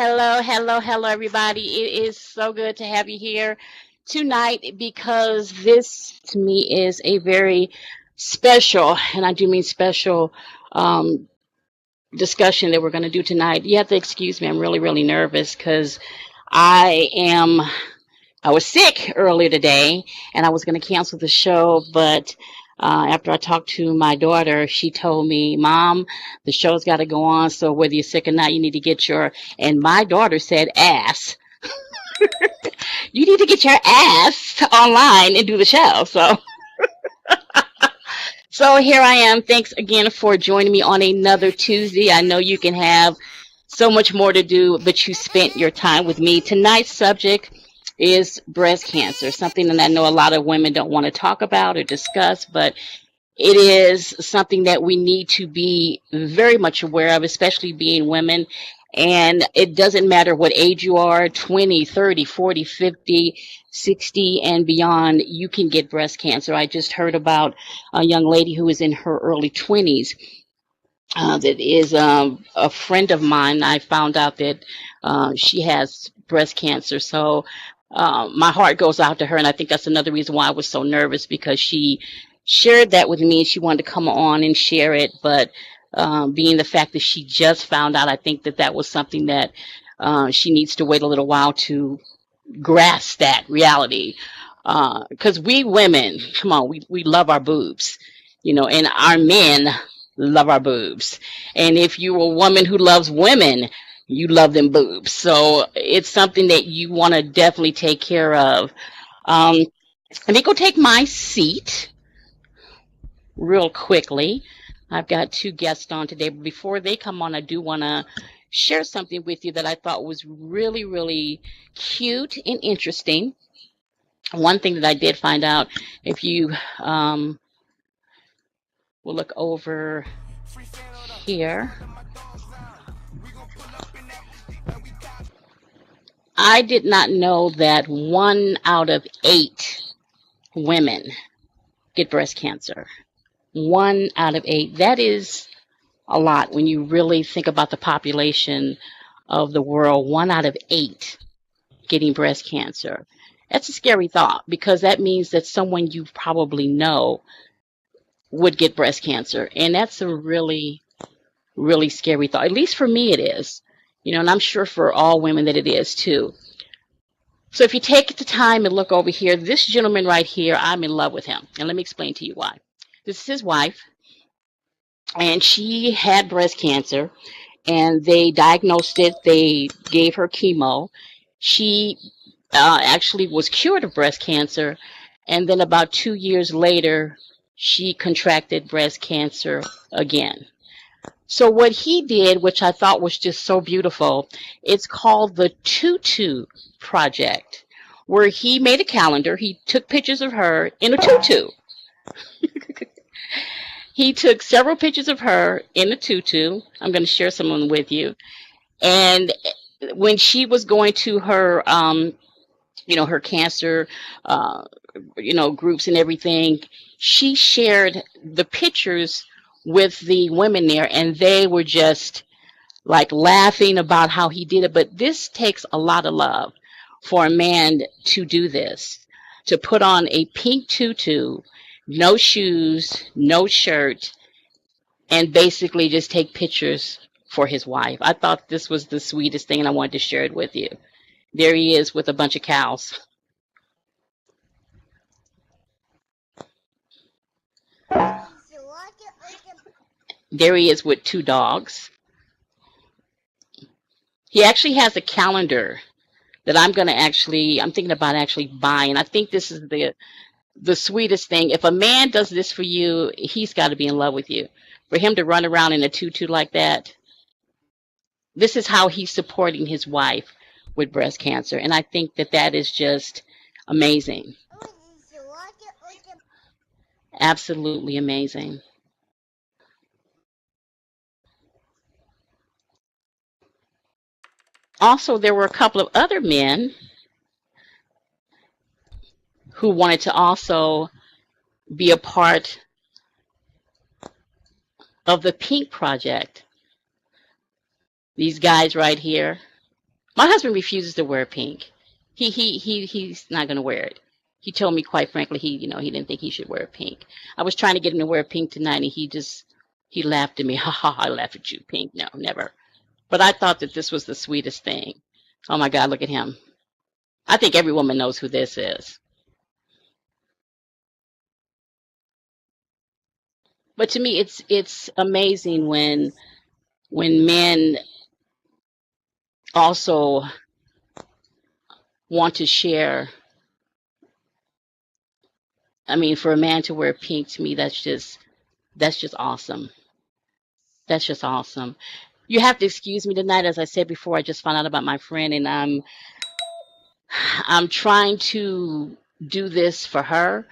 Hello, everybody. It is so good to have you here tonight because this to me is a very special, and I do mean special, um, discussion that we're going to do tonight. You have to excuse me. I'm really nervous because I am. I was sick earlier today, and I was going to cancel the show, but after I talked to my daughter, she told me, "Mom, the show's got to go on. So whether you're sick or not, you need to get your." And my daughter said, "Ass. You need to get your ass online and do the show." So here I am. Thanks again for joining me on another Tuesday. I know you can have so much more to do, but you spent your time with me. Tonight's subject is breast cancer, something that I know a lot of women don't want to talk about or discuss, but it is something that we need to be very much aware of, especially being women. And it doesn't matter what age you are, 20, 30, 40, 50, 60, and beyond, you can get breast cancer. I just heard about a young lady who is in her early 20s. That is a friend of mine. I found out that she has breast cancer. So my heart goes out to her. And I think that's another reason why I was so nervous, because she shared that with me. She wanted to come on and share it. But being the fact that she just found out, I think that that was something that she needs to wait a little while to grasp that reality. Because we women, come on, we love our boobs, and our men love our boobs. And if you're a woman who loves women, you love them boobs. So it's something that you want to definitely take care of. Um, Let me go take my seat real quickly. I've got two guests on today, but before they come on, I do want to share something with you that I thought was really cute and interesting. One thing that I did find out, if you will look over here, I did not know that 1 out of 8 women get breast cancer. 1 out of 8. That is a lot when you really think about the population of the world. 1 out of 8 getting breast cancer. That's a scary thought, because that means that someone you probably know would get breast cancer. And that's a really scary thought. At least for me, it is. And I'm sure for all women that it is too. So if you take the time and look over here, this gentleman right here, I'm in love with him. And let me explain to you why. This is his wife, and she had breast cancer, and they diagnosed it. They gave her chemo. She actually was cured of breast cancer, and then about 2 years later, she contracted breast cancer again. So what he did, which I thought was just so beautiful, it's called the Tutu Project, where he made a calendar. He took pictures of her in a tutu. He took several pictures of her in a tutu. I'm going to share some of them with you. And when she was going to her, her cancer, groups and everything, she shared the pictures with the women there, and they were just like laughing about how he did it. But this takes a lot of love for a man to do this, to put on a pink tutu, no shoes, no shirt, and basically just take pictures for his wife. I thought this was the sweetest thing, and I wanted to share it with you. There he is with a bunch of cows. There he is with 2 dogs. He actually has a calendar that I'm thinking about actually buying. I think this is the sweetest thing. If a man does this for you, he's got to be in love with you. For him to run around in a tutu like that, this is how he's supporting his wife with breast cancer. And I think that that is just amazing. Absolutely amazing. Also, there were a couple of other men who wanted to also be a part of the Pink Project. These guys right here. My husband refuses to wear pink. He's not going to wear it. He told me quite frankly he didn't think he should wear pink. I was trying to get him to wear pink tonight, and he laughed at me. Ha ha! I laugh at you, pink. No, never. But I thought that this was the sweetest thing. Oh my God, look at him. I think every woman knows who this is. But to me, it's amazing when men also want to share. I mean, for a man to wear pink, to me, that's just awesome. That's just awesome. You have to excuse me tonight. As I said before, I just found out about my friend, and I'm trying to do this for her,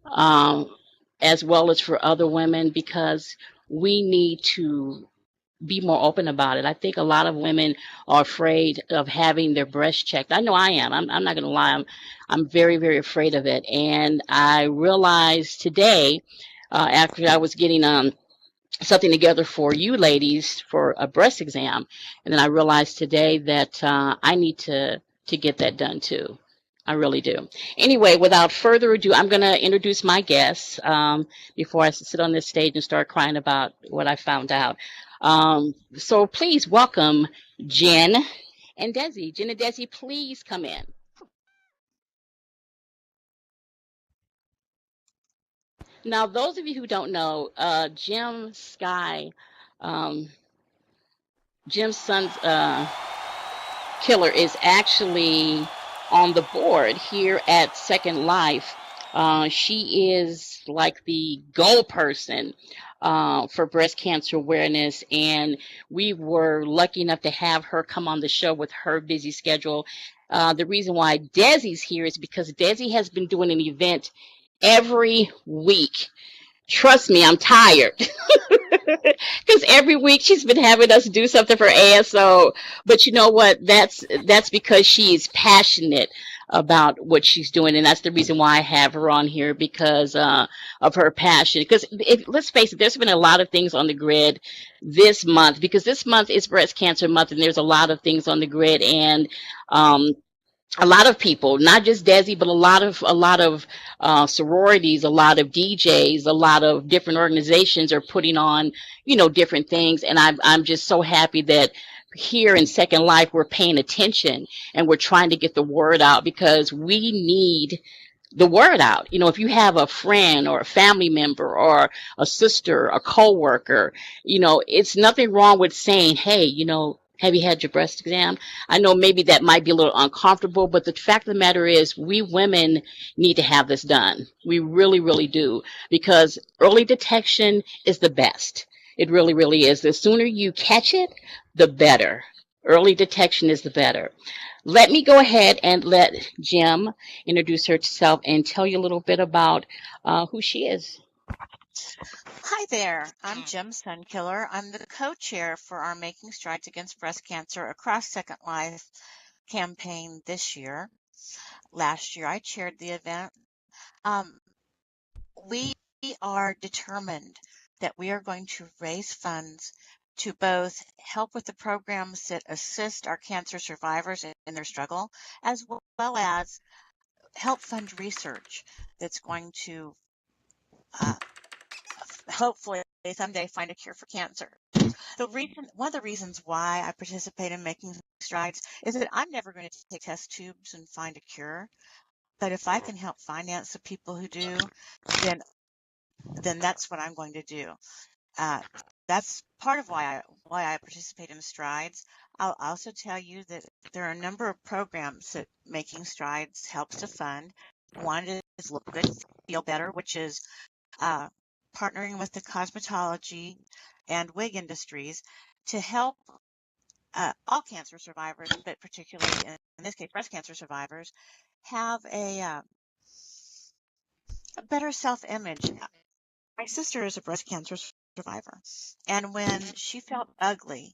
um, as well as for other women, because we need to be more open about it. I think a lot of women are afraid of having their breasts checked. I know I am. I'm not going to lie. I'm very, very afraid of it. And I realized today, after I was getting something together for you ladies for a breast exam, and then I realized today that I need to get that done too. I really do. Anyway, without further ado, I'm going to introduce my guests before I sit on this stage and start crying about what I found out. So please welcome Jen and Desi. Jen and Desi, please come in. Now, those of you who don't know, um, Jim's son's killer is actually on the board here at Second Life. She is like the go person for breast cancer awareness, and we were lucky enough to have her come on the show with her busy schedule. The reason why Desi's here is because Desi has been doing an event every week. Trust me, I'm tired. Because every week she's been having us do something for ASO. But you know what? That's because she is passionate about what she's doing, and that's the reason why I have her on here, because of her passion. Because let's face it, there's been a lot of things on the grid this month, because this month is Breast Cancer Month, and there's a lot of things on the grid, and um, a lot of people, not just Desi, but a lot of sororities, a lot of DJs, a lot of different organizations are putting on, different things. And I'm just so happy that here in Second Life we're paying attention and we're trying to get the word out, because we need the word out. If you have a friend or a family member or a sister, a coworker, it's nothing wrong with saying, hey, have you had your breast exam? I know maybe that might be a little uncomfortable, but the fact of the matter is we women need to have this done. We really, really do, because early detection is the best. It really, really is. The sooner you catch it, the better. Early detection is the better. Let me go ahead and let Jim introduce herself and tell you a little bit about who she is. Hi there, I'm Jim Sunkiller. I'm the co-chair for our Making Strides Against Breast Cancer Across Second Life campaign this year. Last year I chaired the event. We are determined that we are going to raise funds to both help with the programs that assist our cancer survivors in their struggle, as well as help fund research that's going to hopefully someday find a cure for cancer. One of the reasons why I participate in Making Strides is that I'm never going to take test tubes and find a cure. But if I can help finance the people who do, then that's what I'm going to do. That's part of why I participate in Strides. I'll also tell you that there are a number of programs that Making Strides helps to fund. One is Look Good, Feel Better, which is partnering with the cosmetology and wig industries to help all cancer survivors, but particularly in this case, breast cancer survivors, have a better self-image. My sister is a breast cancer survivor, and when she felt ugly,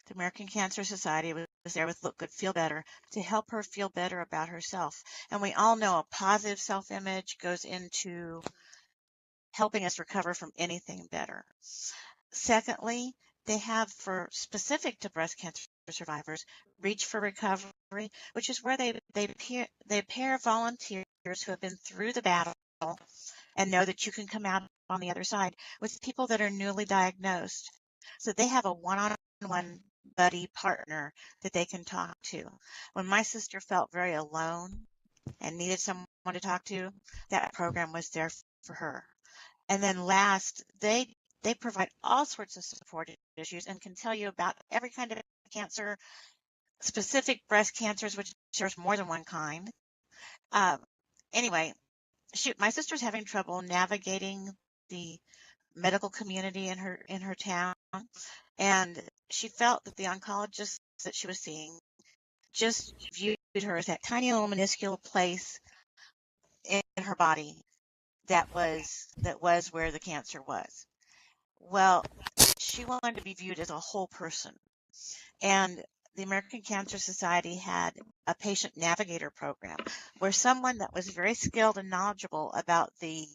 the American Cancer Society was there with Look Good, Feel Better to help her feel better about herself. And we all know a positive self-image goes into helping us recover from anything better. Secondly, they have, for specific to breast cancer survivors reach for recovery, which is where they pair volunteers who have been through the battle and know that you can come out on the other side with people that are newly diagnosed. So they have a one-on-one buddy partner that they can talk to. When my sister felt very alone and needed someone to talk to, that program was there for her. And then last, they provide all sorts of support issues and can tell you about every kind of cancer, specific breast cancers, which there's more than one kind. Anyway, my sister's having trouble navigating the medical community in her town, and she felt that the oncologist that she was seeing just viewed her as that tiny little minuscule place in her body that was where the cancer was. Well, she wanted to be viewed as a whole person, and the American Cancer Society had a patient navigator program where someone that was very skilled and knowledgeable about the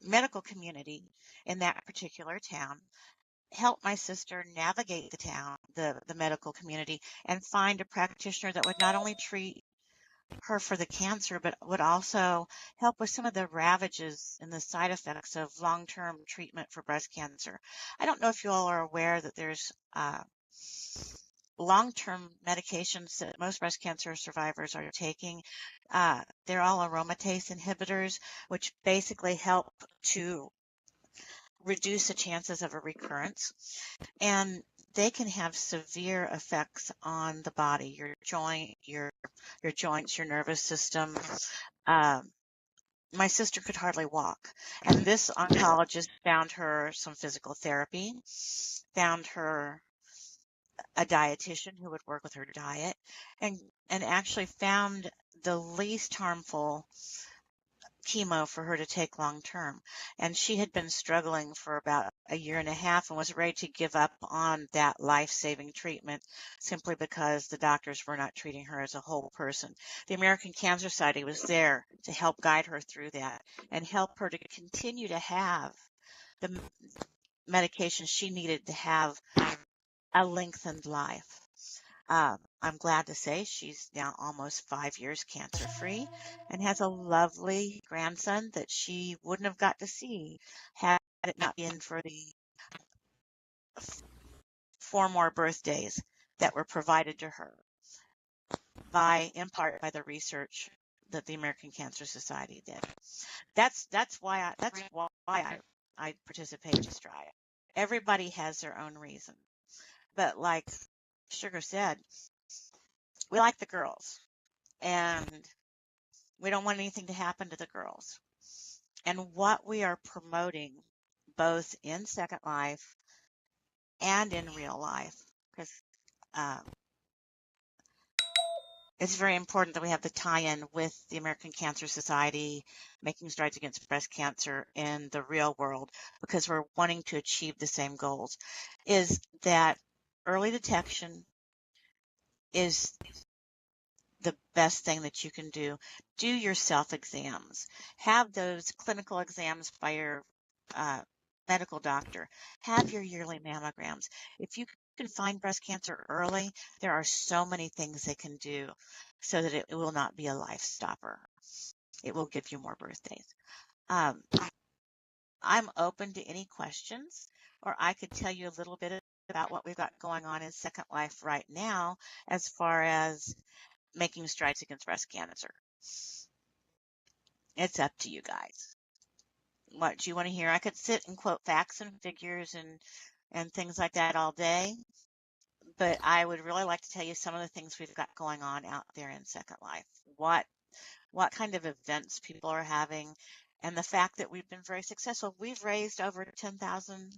medical community in that particular town helped my sister navigate the town, the medical community, and find a practitioner that would not only treat her for the cancer, but would also help with some of the ravages and the side effects of long-term treatment for breast cancer. I don't know if you all are aware that there's long-term medications that most breast cancer survivors are taking. They're all aromatase inhibitors, which basically help to reduce the chances of a recurrence. And they can have severe effects on the body, your joints, your nervous system. My sister could hardly walk, and this oncologist found her some physical therapy, found her a dietitian who would work with her diet, and actually found the least harmful chemo for her to take long term. And she had been struggling for about a year and a half and was ready to give up on that life-saving treatment simply because the doctors were not treating her as a whole person. The American Cancer Society was there to help guide her through that and help her to continue to have the medication she needed to have a lengthened life. I'm glad to say she's now almost 5 years cancer-free and has a lovely grandson that she wouldn't have got to see had it not been for the 4 more birthdays that were provided to her in part by the research that the American Cancer Society did. That's why I participate in Stride. Everybody has their own reason, but like Sugar said, we like the girls, and we don't want anything to happen to the girls. And what we are promoting, both in Second Life and in real life, because it's very important that we have the tie-in with the American Cancer Society, making strides against breast cancer in the real world, because we're wanting to achieve the same goals, is that early detection is the best thing that you can do. Do your self-exams. Have those clinical exams by your medical doctor. Have your yearly mammograms. If you can find breast cancer early, there are so many things they can do so that it will not be a life stopper. It will give you more birthdays. I'm open to any questions, or I could tell you a little bit about what we've got going on in Second Life right now as far as making strides against breast cancer. It's up to you guys. What do you want to hear? I could sit and quote facts and figures and things like that all day, but I would really like to tell you some of the things we've got going on out there in Second Life. What kind of events people are having, and the fact that we've been very successful. We've raised over 10,000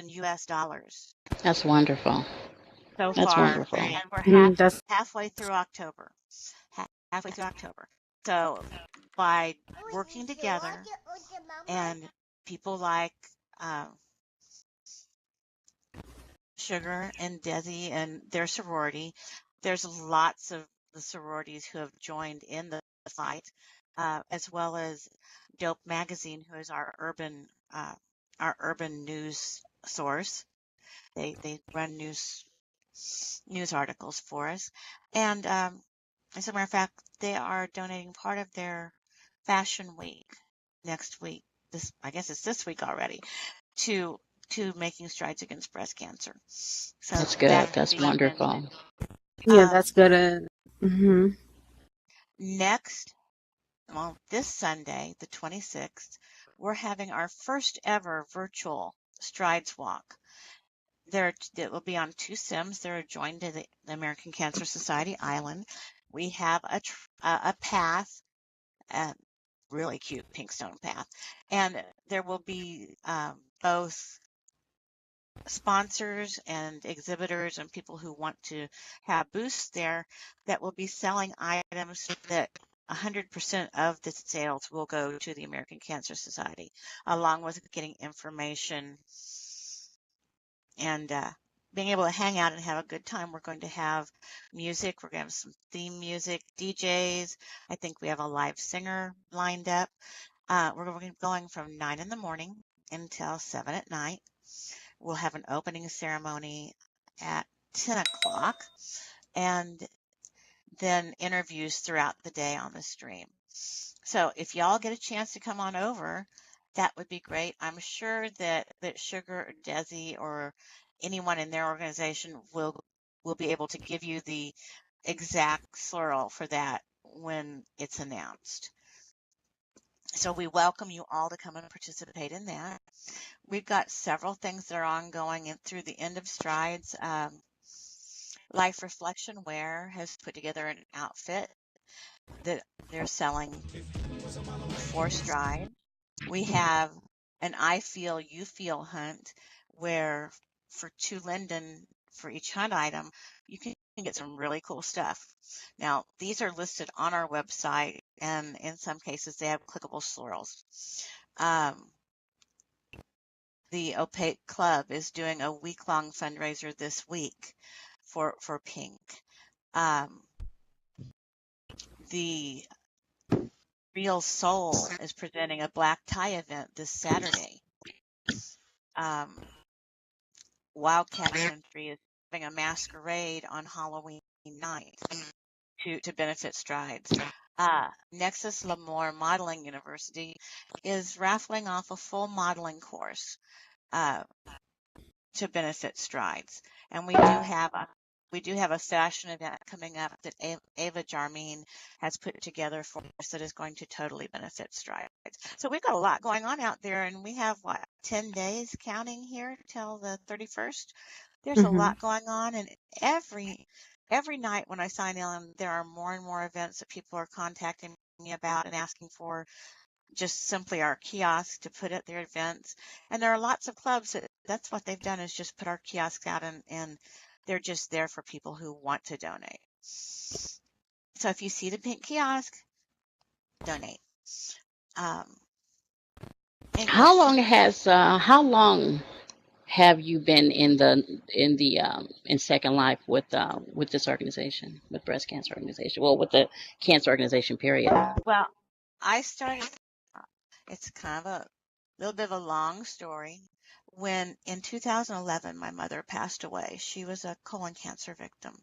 US dollars That's wonderful. so That's far, wonderful. and we're That's halfway through October. Halfway through October. So by working together and people like Sugar and Desi and their sorority, there's lots of the sororities who have joined in the fight, as well as Dope Magazine, who is our urban news source. They run news articles for us. And as a matter of fact, they are donating part of their Fashion Week next week. I guess it's this week already, to making strides against breast cancer. So That's good. that That's being wonderful. mentioned. Yeah, that's good. Next, well, this Sunday, the 26th, we're having our first ever virtual Strides Walk. It will be on 2 Sims. They're adjoined to the American Cancer Society Island. We have a path, a really cute pink stone path, and there will be both sponsors and exhibitors and people who want to have booths there that will be selling items that 100% of the sales will go to the American Cancer Society, along with getting information and being able to hang out and have a good time. We're going to have music. We're going to have some theme music, DJs. I think we have a live singer lined up. We're going to be going from 9 in the morning until 7 at night. We'll have an opening ceremony at 10 o'clock and then interviews throughout the day on the stream. So if y'all get a chance to come on over, that would be great. I'm sure that Sugar or Desi or anyone in their organization will be able to give you the exact plural for that when it's announced. So we welcome you all to come and participate in that. We've got several things that are ongoing through the end of Strides. Life Reflection Wear has put together an outfit that they're selling for Stride. We have an I Feel, You Feel hunt where for 2 linden for each hunt item, you can get some really cool stuff. Now, these are listed on our website, and in some cases, they have clickable swirls. The Opaque Club is doing a week-long fundraiser this week for pink. The Real Soul is presenting a black tie event this Saturday. Wildcat Country is having a masquerade on Halloween night to benefit Strides. Nexus Lemoore Modeling University is raffling off a full modeling course to benefit Strides, and we do have a fashion event coming up that Ava Jarmeen has put together for us that is going to totally benefit Strides. So we've got a lot going on out there, and we have 10 days counting here till the 31st. There's a lot going on, and every night when I sign in, there are more and more events that people are contacting me about and asking for just simply our kiosk to put at their events. And there are lots of clubs that's what they've done, is just put our kiosks out, and they're just there for people who want to donate. So if you see the pink kiosk, donate. How long have you been in Second Life with this organization, with breast cancer organization? Well, with the cancer organization, period. Well, I started, it's kind of a little bit of a long story. When in 2011, my mother passed away. She was a colon cancer victim.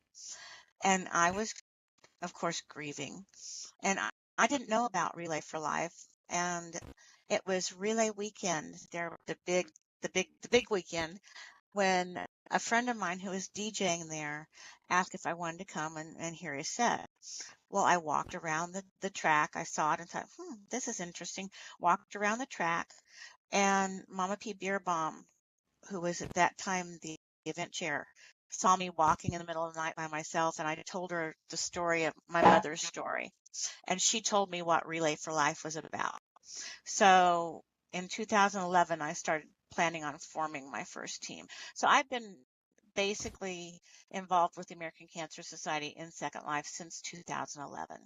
And I was, of course, grieving. And I didn't know about Relay for Life. And it was Relay Weekend, the big weekend, when a friend of mine who was DJing there asked if I wanted to come and hear his set. Well, I walked around the track. I saw it and thought, this is interesting. Walked around the track, and Mama P. Beerbaum, who was at that time the event chair, saw me walking in the middle of the night by myself, and I told her the story of my mother's story. And she told me what Relay for Life was about. So in 2011, I started planning on forming my first team. So I've been basically involved with the American Cancer Society in Second Life since 2011.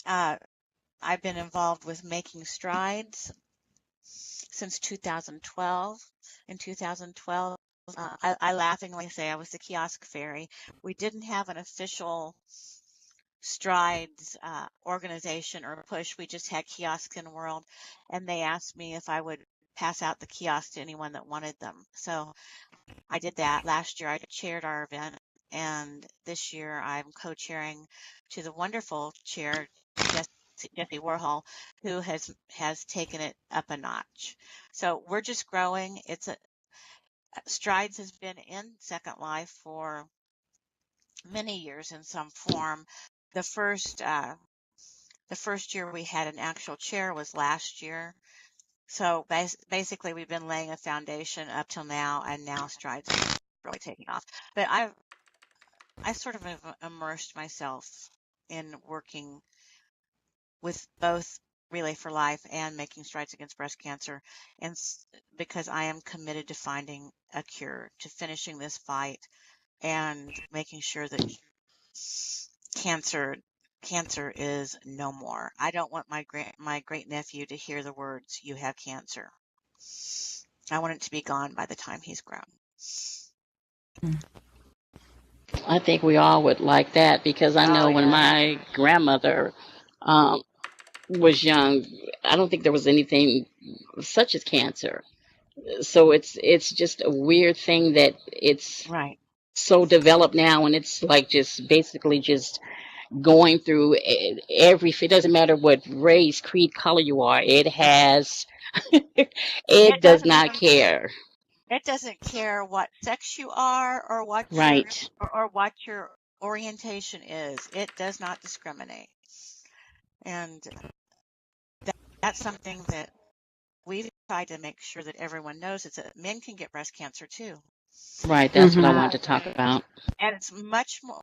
I've been involved with Making Strides since 2012. In 2012, I laughingly say I was the kiosk fairy. We didn't have an official Strides organization or push. We just had kiosks in the world, and they asked me if I would pass out the kiosks to anyone that wanted them. So I did that. Last year I chaired our event, and this year I'm co-chairing to the wonderful chair, Jesse Warhol, who has taken it up a notch. So we're just growing. Strides has been in Second Life for many years in some form. The first year we had an actual chair was last year. So basically we've been laying a foundation up till now, and now Strides is really taking off. But I sort of have immersed myself in working with both Relay for Life and Making Strides Against Breast Cancer, and because I am committed to finding a cure, to finishing this fight, and making sure that cancer is no more. I don't want my great nephew to hear the words, "You have cancer." I want it to be gone by the time he's grown. I think we all would like that, because I know when my grandmother was young, I don't think there was anything such as cancer. So it's just a weird thing that it's Right. so developed now, and it's like just basically just going through it doesn't matter what race, creed, color you are. It has it does not care. It doesn't care what sex you are, or what Right. your orientation is. It does not discriminate. And that's something that we've tried to make sure that everyone knows, is that men can get breast cancer too. Right. That's what I wanted to talk about. And it's much more,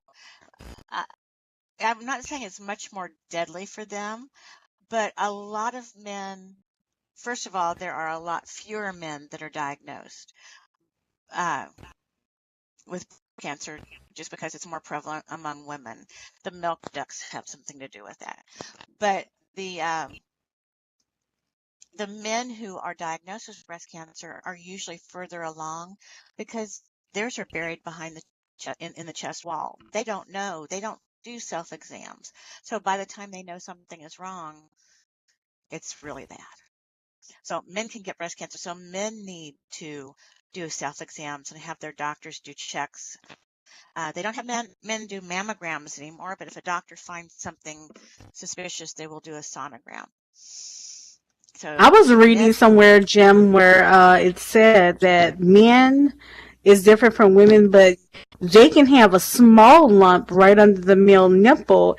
I'm not saying it's much more deadly for them, but a lot of men, first of all, there are a lot fewer men that are diagnosed with cancer, just because it's more prevalent among women. The milk ducts have something to do with that. But the men who are diagnosed with breast cancer are usually further along, because theirs are buried behind in the chest wall. They don't know. They don't do self-exams. So by the time they know something is wrong, it's really bad. So men can get breast cancer. So men need to do self-exams and have their doctors do checks. They don't have men do mammograms anymore, but if a doctor finds something suspicious, they will do a sonogram. So I was reading somewhere, Jim, where it said that men is different from women, but they can have a small lump right under the male nipple,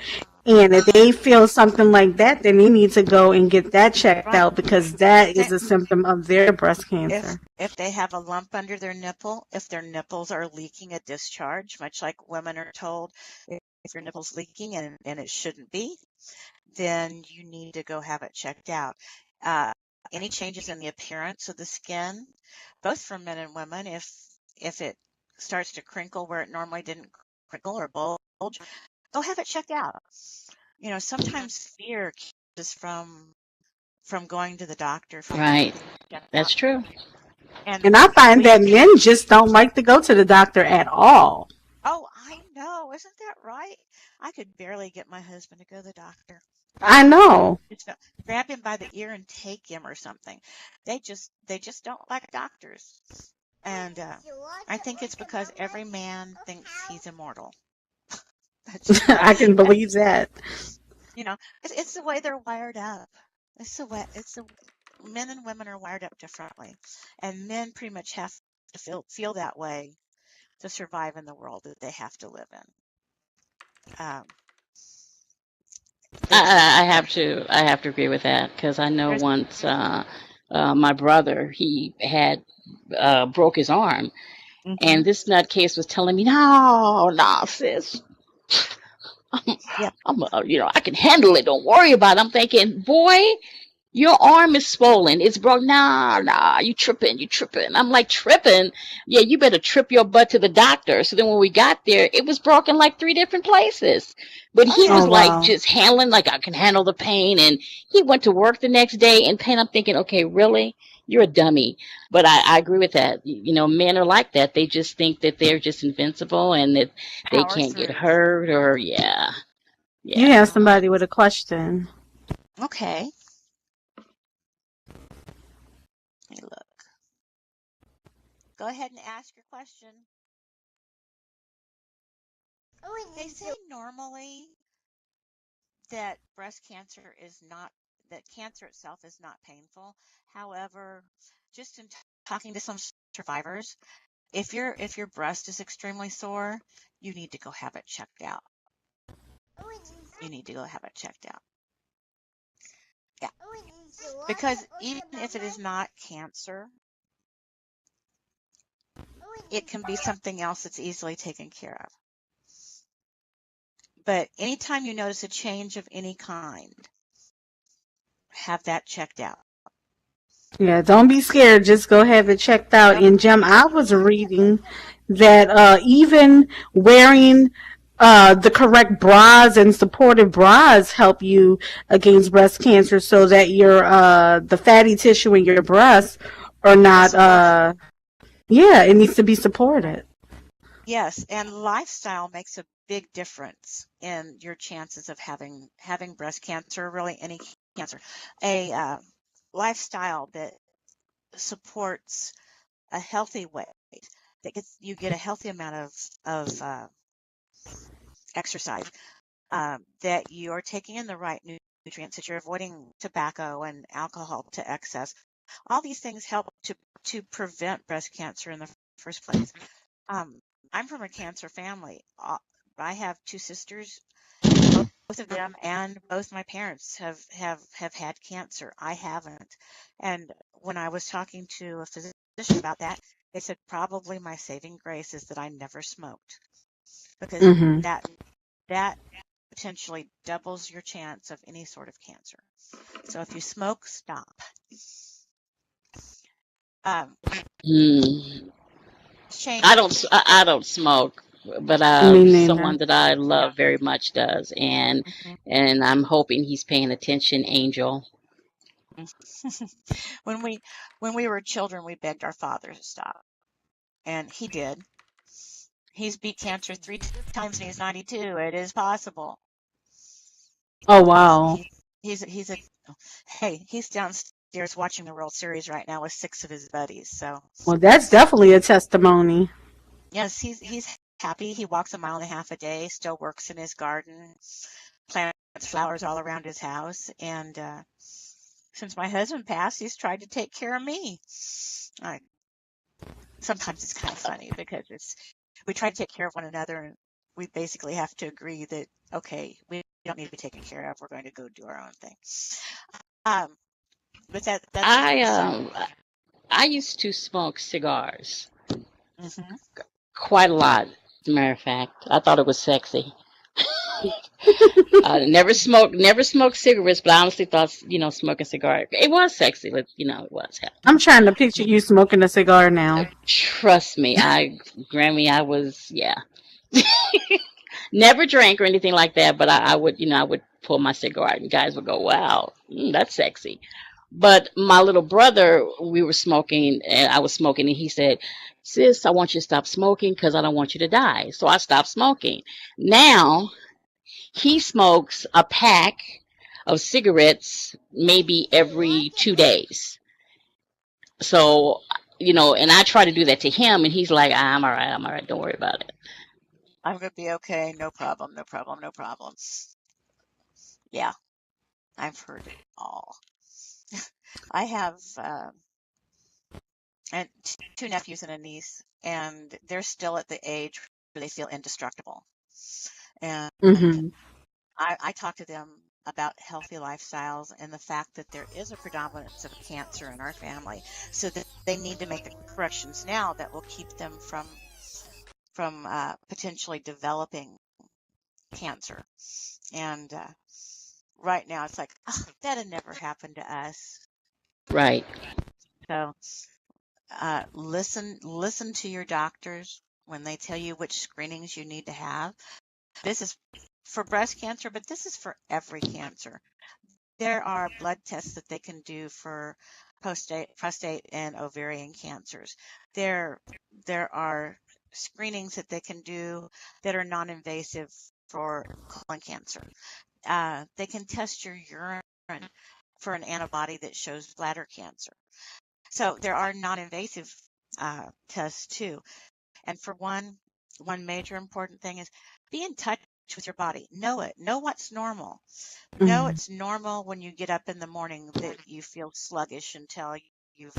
and if they feel something like that, then they need to go and get that checked out, because that is a symptom of their breast cancer. If they have a lump under their nipple, if their nipples are leaking a discharge, much like women are told, if your nipple's leaking and it shouldn't be, then you need to go have it checked out. Any changes in the appearance of the skin, both for men and women, if it starts to crinkle where it normally didn't crinkle or bulge, go have it checked out. You know, sometimes fear keeps us from going to the doctor. Right. That's true. And I find that men just don't like to go to the doctor at all. Oh, I know. Isn't that right? I could barely get my husband to go to the doctor. I know. Grab him by the ear and take him or something. They just don't like doctors. And I think it's because every man thinks he's immortal. I can believe that. You know, it's the way they're wired up. Men and women are wired up differently, and men pretty much have to feel that way to survive in the world that they have to live in. I have to agree with that, because I know once my brother, he had broke his arm, and this nutcase was telling me, no, sis, I can handle it. Don't worry about it. I'm thinking, boy, your arm is swollen. It's broke. Nah, you tripping. I'm like, tripping? Yeah, you better trip your butt to the doctor. So then when we got there, it was broken like 3 different places. But he was like just handling, like, I can handle the pain. And he went to work the next day in pain. I'm thinking, okay, really? You're a dummy. But I agree with that. You know, men are like that. They just think that they're just invincible and that they can't get hurt, or yeah. You have somebody with a question. Okay. me look. Go ahead and ask your question. They say normally that breast cancer is not, that cancer itself is not painful. However, just in talking to some survivors, if your breast is extremely sore, you need to go have it checked out. You need to go have it checked out. Yeah. Because even if it is not cancer, it can be something else that's easily taken care of. But anytime you notice a change of any kind, have that checked out. Yeah, don't be scared. Just go have it checked out. Nope. And Jim, I was reading that even wearing the correct bras and supportive bras help you against breast cancer, so that your the fatty tissue in your breasts are not. Yeah, it needs to be supported. Yes, and lifestyle makes a big difference in your chances of having breast cancer, really any cancer. A lifestyle that supports a healthy weight, that you get a healthy amount of exercise, that you are taking in the right nutrients, that you're avoiding tobacco and alcohol to excess. All these things help to prevent breast cancer in the first place. I'm from a cancer family. I have two sisters. Both of them and both my parents have had cancer. I haven't. And when I was talking to a physician about that, they said probably my saving grace is that I never smoked, because Hmm. that potentially doubles your chance of any sort of cancer. So if you smoke, stop. Um, Hmm. Shane, I don't smoke, but Me someone neither. that I love very much does, and mhm. I'm hoping he's paying attention, Angel. when we were children, we begged our father to stop, and he did. He's beat cancer 3 times and he's 92. It is possible. Oh He's wow. he, he's a hey, he's downstairs watching the World Series right now with 6 of his buddies. So Well, that's definitely a testimony. yes, he's happy. He walks a mile and a half a day, still works in his garden, plants flowers all around his house, and since my husband passed, he's tried to take care of me. I, Sometimes it's kind of funny because we try to take care of one another, and we basically have to agree that okay, we don't need to be taken care of. We're going to go do our own thing. Um, but that's just I some. I used to smoke cigars Mhm. quite a lot. As a matter of fact, I thought it was sexy. Never smoked cigarettes, but I honestly thought, smoking cigar, it was sexy. It was. I'm trying to picture you smoking a cigar now. Trust me, Grammy, I was, yeah. Never drank or anything like that, but I would, I would pull my cigar out and guys would go, wow, that's sexy. But my little brother, we were smoking and I was smoking and he said, sis, I want you to stop smoking because I don't want you to die. So I stopped smoking. Now he smokes a pack of cigarettes maybe every 2 days. So, and I try to do that to him and he's like, I'm all right, don't worry about it. I'm gonna be okay. No problem. No problem. No problem. Yeah, I've heard it all. I have and two nephews and a niece, and they're still at the age where they feel indestructible. And Hmm. I talk to them about healthy lifestyles and the fact that there is a predominance of cancer in our family, so that they need to make the corrections now that will keep them from potentially developing cancer. And right now, it's like, oh, that'd never happen to us. Right. So listen to your doctors when they tell you which screenings you need to have. This is for breast cancer, but this is for every cancer. There are blood tests that they can do for prostate and ovarian cancers. There are screenings that they can do that are non-invasive for colon cancer. They can test your urine for an antibody that shows bladder cancer. So there are non-invasive tests too. And for one major important thing is be in touch with your body. Know it. Know what's normal. Know it's normal when you get up in the morning that you feel sluggish until you've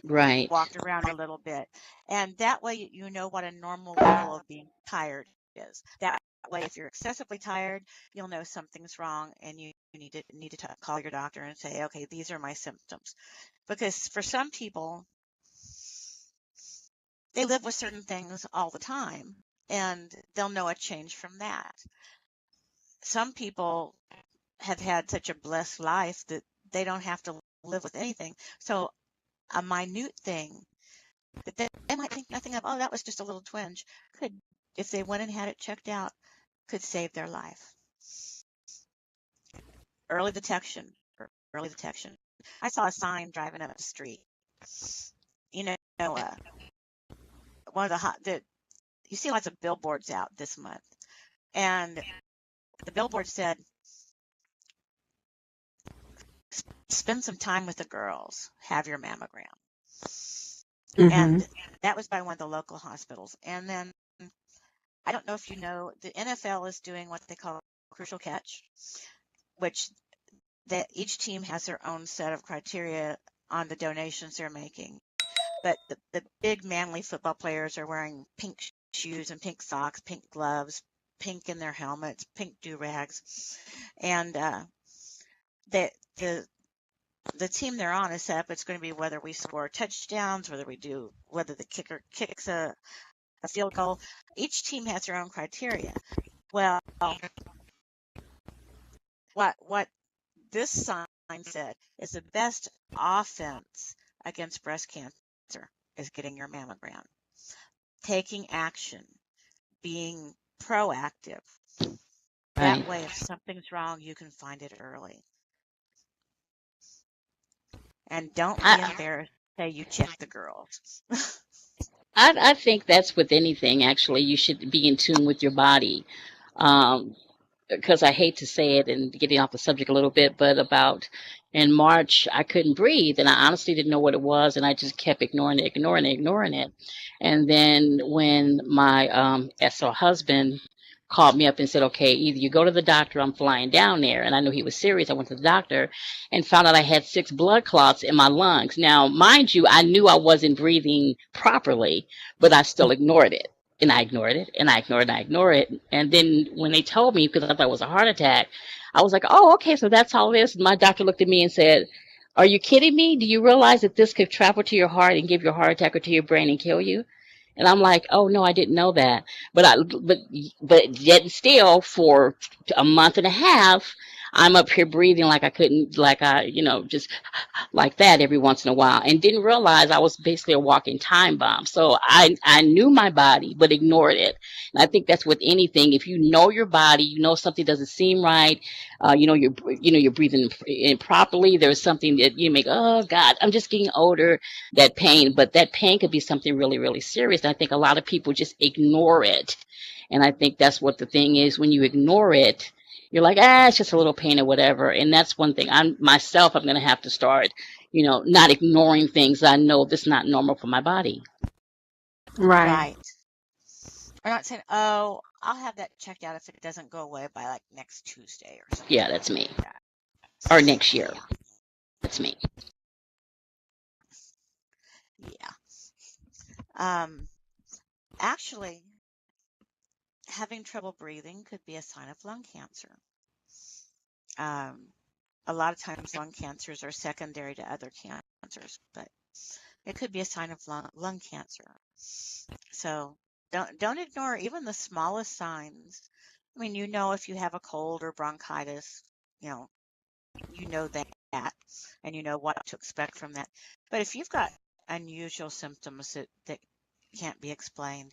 Right. walked around a little bit. And that way you know what a normal level of being tired is. That way, if you're excessively tired, you'll know something's wrong and you need to call your doctor and say, okay, these are my symptoms. Because for some people, they live with certain things all the time and they'll know a change from that. Some people have had such a blessed life that they don't have to live with anything. So a minute thing that they might think nothing of, oh, that was just a little twinge, could, if they went and had it checked out, could save their life. Early detection. Early detection. I saw a sign driving up the street. You know, one of the you see lots of billboards out this month, and the billboard said, spend some time with the girls, have your mammogram. And that was by one of the local hospitals. And then I don't know if you know, the NFL is doing what they call crucial catch, which that each team has their own set of criteria on the donations they're making. But the big manly football players are wearing pink shoes and pink socks, pink gloves, pink in their helmets, pink do-rags. And the team they're on is set up, it's going to be whether we score touchdowns, whether the kicker kicks a field goal. Each team has their own criteria. Well, what this sign said is the best offense against breast cancer is getting your mammogram, taking action, being proactive. That Right. way, if something's wrong, you can find it early. And don't be I, embarrassed to say you check the girls. I think that's with anything, actually. You should be in tune with your body. Um, because I hate to say it and getting off the subject a little bit, but about in March, I couldn't breathe and I honestly didn't know what it was. And I just kept ignoring it. And then when my SO husband called me up and said, okay, either you go to the doctor, I'm flying down there. And I knew he was serious. I went to the doctor and found out I had 6 blood clots in my lungs. Now, mind you, I knew I wasn't breathing properly, but I still ignored it. And I ignored it, and I ignored it, and I ignored it. And then when they told me, because I thought it was a heart attack, I was like, oh, okay, so that's all it is. And my doctor looked at me and said, are you kidding me? Do you realize that this could travel to your heart and give you a heart attack or to your brain and kill you? And I'm like, oh no, I didn't know that. But yet still for a month and a half, I'm up here breathing like I couldn't, like I, just like that every once in a while, and didn't realize I was basically a walking time bomb. So I knew my body, but ignored it. And I think that's with anything. If you know your body, you know something doesn't seem right. You're breathing improperly. There's something that you make. Oh God, I'm just getting older. That pain, but that pain could be something really, really serious. And I think a lot of people just ignore it. And I think that's what the thing is. When you ignore it, you're like, it's just a little pain or whatever. And that's one thing I'm going to have to start, not ignoring things I know that's not normal for my body. Right. We're not saying, oh, I'll have that checked out if it doesn't go away by like next Tuesday or something. Yeah, that's me. Like that. Or next year. Yeah. That's me. Yeah. Actually, having trouble breathing could be a sign of lung cancer. A lot of times lung cancers are secondary to other cancers, but it could be a sign of lung cancer. So don't ignore even the smallest signs. I mean, if you have a cold or bronchitis, you know that, and you know what to expect from that. But if you've got unusual symptoms that can't be explained,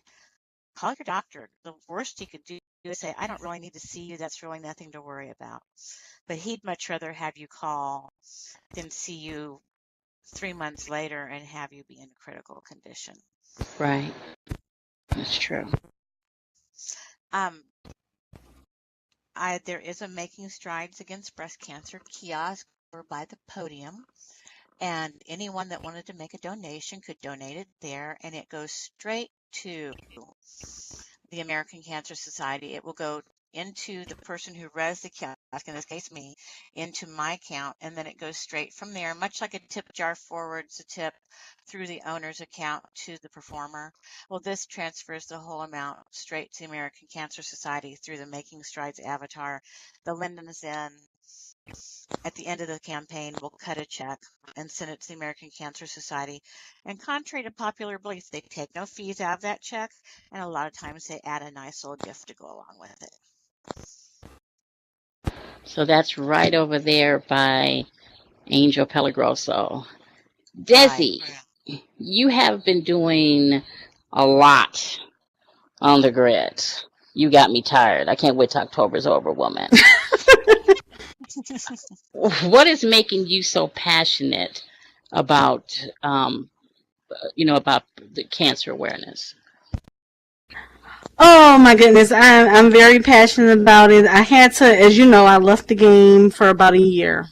call your doctor. The worst he could do is say, I don't really need to see you. That's really nothing to worry about. But he'd much rather have you call than see you 3 months later and have you be in critical condition. Right. That's true. There is a Making Strides Against Breast Cancer kiosk over by the podium. and anyone that wanted to make a donation could donate it there, and it goes straight to the American Cancer Society. It will go into the person who raised the check, in this case me, into my account, and then it goes straight from there, much like a tip jar forwards a tip through the owner's account to the performer. Well, this transfers the whole amount straight to the American Cancer Society through the Making Strides avatar. The Linden's in at the end of the campaign will cut a check and send it to the American Cancer Society. And contrary to popular belief, they take no fees out of that check, and a lot of times they add a nice little gift to go along with it. So that's right over there by Angel Pelagroso. Right. Desi, you have been doing a lot on the grid. You got me tired. I can't wait till October's over, woman. What is making you so passionate about, about the cancer awareness? Oh my goodness, I'm very passionate about it. I had to, as you know, I left the game for about a year.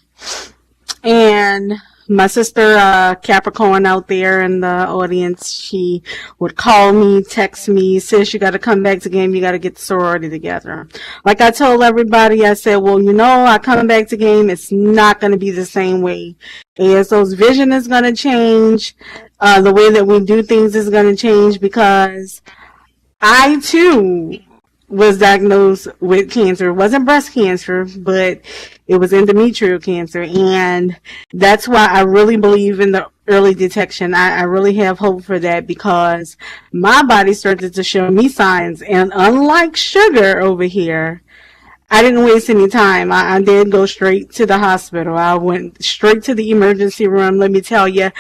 And my sister, Capricorn out there in the audience, she would call me, text me, sis, you gotta come back to game, you gotta get the sorority together. Like I told everybody, I said, well, I come back to game, it's not gonna be the same way. ASO's vision is gonna change, the way that we do things is gonna change, because I too was diagnosed with cancer. It wasn't breast cancer, but it was endometrial cancer. And that's why I really believe in the early detection. I really have hope for that, because my body started to show me signs. And unlike Sugar over here, I didn't waste any time. I did go straight to the hospital. I went straight to the emergency room. Let me tell you,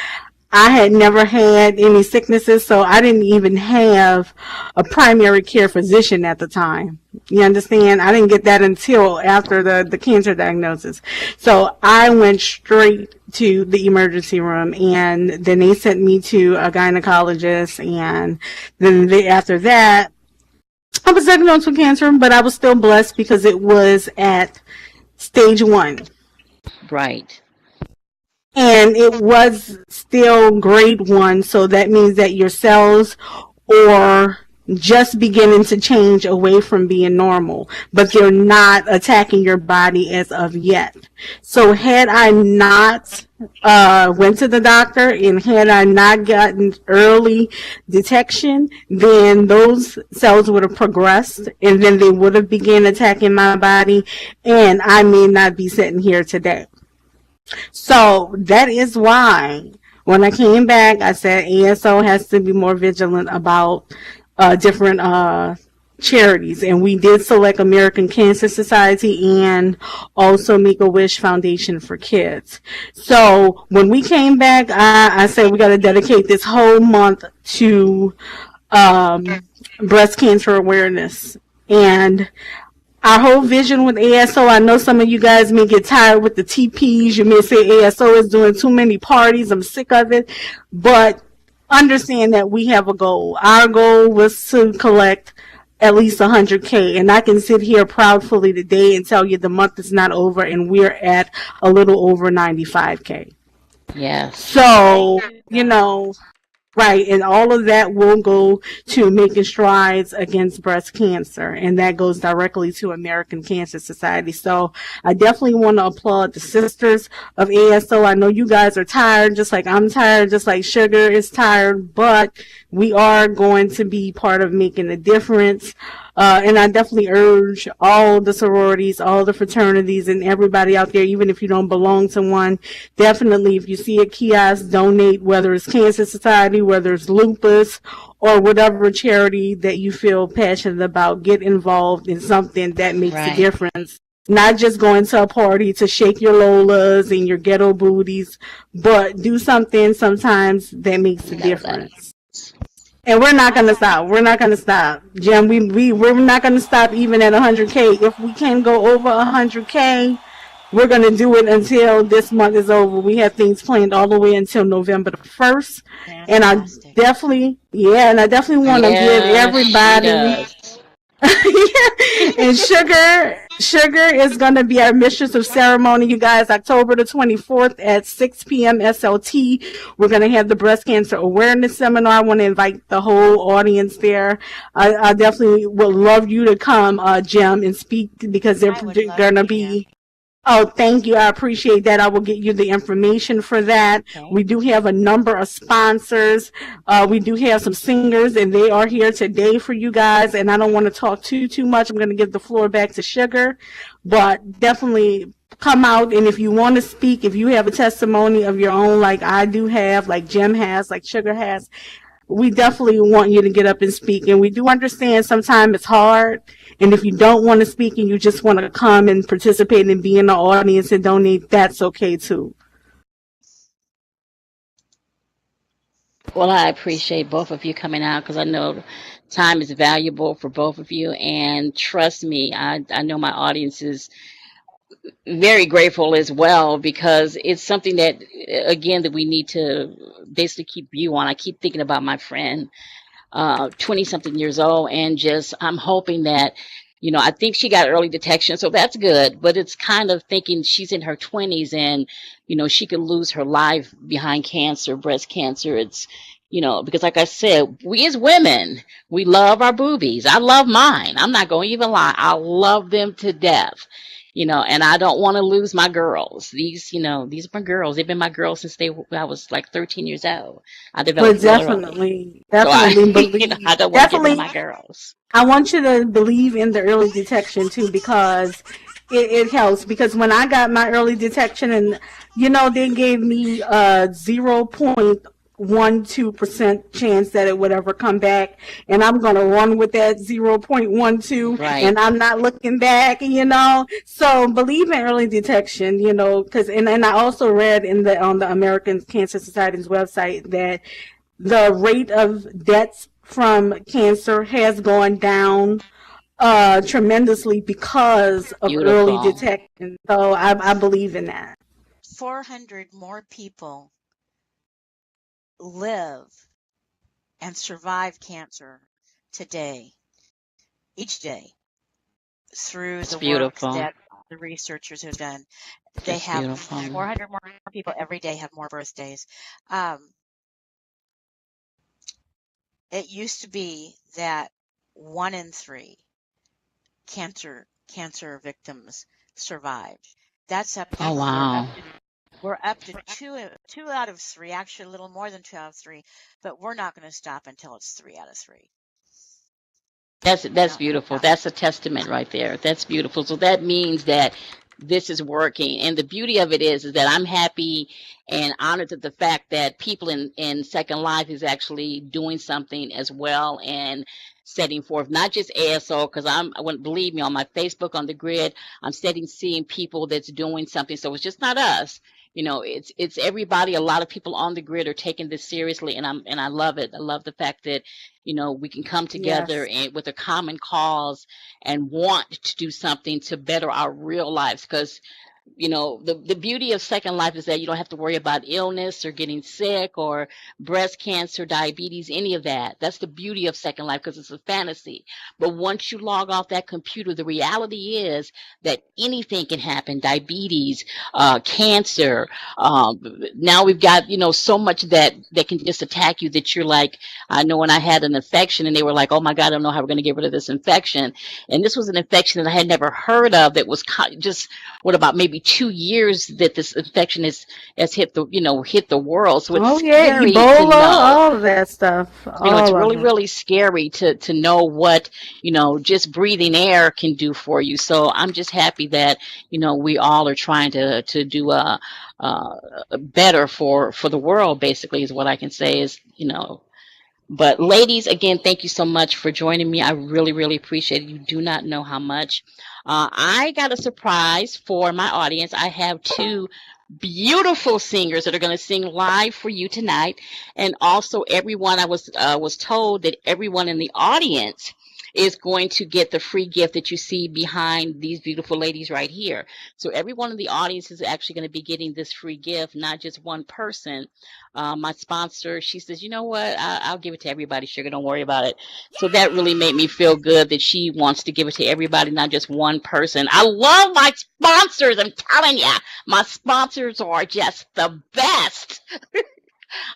I had never had any sicknesses, so I didn't even have a primary care physician at the time. You understand? I didn't get that until after the cancer diagnosis. So I went straight to the emergency room, and then they sent me to a gynecologist, and then after that, I was diagnosed with cancer, but I was still blessed because it was at stage 1. Right. And it was still grade 1, so that means that your cells are just beginning to change away from being normal, but they're not attacking your body as of yet. So had I not went to the doctor, and had I not gotten early detection, then those cells would have progressed, and then they would have begun attacking my body, and I may not be sitting here today. So that is why when I came back, I said ASO has to be more vigilant about different charities. And we did select American Cancer Society and also Make-A-Wish Foundation for Kids. So when we came back, I said we got to dedicate this whole month to breast cancer awareness. And our whole vision with ASO, I know some of you guys may get tired with the TPs. You may say ASO is doing too many parties. I'm sick of it. But understand that we have a goal. Our goal was to collect at least 100K. And I can sit here proudly today and tell you the month is not over, and we're at a little over 95K. Yes. So, right, and all of that will go to making strides against breast cancer, and that goes directly to American Cancer Society. So I definitely want to applaud the sisters of ASO. I know you guys are tired, just like I'm tired, just like Sugar is tired, but we are going to be part of making a difference. And I definitely urge all the sororities, all the fraternities, and everybody out there, even if you don't belong to one, definitely if you see a kiosk, donate, whether it's Cancer Society, whether it's lupus, or whatever charity that you feel passionate about. Get involved in something that makes a difference. Not just going to a party to shake your Lolas and your ghetto booties, but do something sometimes that makes a difference. And we're not going to stop. We're not going to stop. Jim, we're not going to stop even at 100K. If we can go over 100K, we're going to do it until this month is over. We have things planned all the way until November the 1st. And I definitely want to give everybody... And Sugar is going to be our mistress of ceremony, you guys, October the 24th at 6 p.m. SLT. We're going to have the breast cancer awareness seminar. I want to invite the whole audience there. I definitely would love you to come, Jim, and speak, because they're I would love going to to be there. be. Oh, thank you. I appreciate that. I will get you the information for that. Okay. We do have a number of sponsors. We do have some singers, and they are here today for you guys. And I don't want to talk too much. I'm going to give the floor back to Sugar, but definitely come out. And if you want to speak, if you have a testimony of your own, like I do have, like Jim has, like Sugar has, we definitely want you to get up and speak. And we do understand sometimes it's hard. And if you don't want to speak and you just want to come and participate and be in the audience and donate, that's okay too. Well, I appreciate both of you coming out because I know time is valuable for both of you. And trust me, I know my audience is very grateful as well because it's something that, again, that we need to basically keep view on. I keep thinking about my friend 20 something years old, and just I'm hoping that, I think she got early detection, so that's good, but it's kind of thinking she's in her 20s and she could lose her life behind cancer, breast cancer. It's because like I said, we as women, we love our boobies. I love mine. I'm not going to even lie. I love them to death. And I don't want to lose my girls. These are my girls. They've been my girls since I was like 13 years old. I But developed real early. definitely, So definitely believe, I don't want to get rid of definitely, my girls. I want you to believe in the early detection too, because it helps. Because when I got my early detection, and they gave me 0.12% chance that it would ever come back, and I'm gonna run with that 0.12, Right. and I'm not looking back. So believe in early detection. Because and I also read on the American Cancer Society's website that the rate of deaths from cancer has gone down tremendously because of early Beautiful. detection. So I believe in that. 400 more people live and survive cancer today, each day, through That's the work beautiful. that the researchers have done. They That's have beautiful. 400 more people every day have more birthdays. It used to be that 1 in 3 cancer victims survived. That's up Oh, to wow. we're up to two out of 3, actually a little more than 2 out of 3, but we're not going to stop until it's 3 out of 3. That's We're not going to beautiful. stop. That's a testament right there. That's beautiful. So that means that this is working. And the beauty of it is that I'm happy and honored at the fact that people in Second Life is actually doing something as well and setting forth not just ASO, because believe me, on my Facebook, on the grid, I'm seeing people that's doing something. So it's just not us. It's everybody. A lot of people on the grid are taking this seriously, and I love it. I love the fact that we can come together Yes. and with a common cause and want to do something to better our real lives. Because the beauty of Second Life is that you don't have to worry about illness or getting sick or breast cancer, diabetes, any of that. That's the beauty of Second Life, because it's a fantasy. But once you log off that computer, the reality is that anything can happen. Diabetes, cancer. Now we've got so much that can just attack you that you're like, I know when I had an infection and they were like, oh my God, I don't know how we're going to get rid of this infection. And this was an infection that I had never heard of, that was just what about maybe 2 years that this infection has hit the world. So it's Oh yeah, scary to Ebola, know. all of that stuff, It's all of really, it. really scary to know what, just breathing air can do for you. So I'm just happy that, we all are trying to do better for the world, basically, is what I can say is, but ladies, again, thank you so much for joining me. I really, really appreciate it. You do not know how much. I got a surprise for my audience. I have 2 beautiful singers that are going to sing live for you tonight, and also everyone. I was told that everyone in the audience is going to get the free gift that you see behind these beautiful ladies right here. So everyone in the audience is actually going to be getting this free gift, not just one person. My sponsor, she says, you know what? I'll give it to everybody, Sugar. Don't worry about it. So that really made me feel good that she wants to give it to everybody, not just one person. I love my sponsors. I'm telling you, my sponsors are just the best.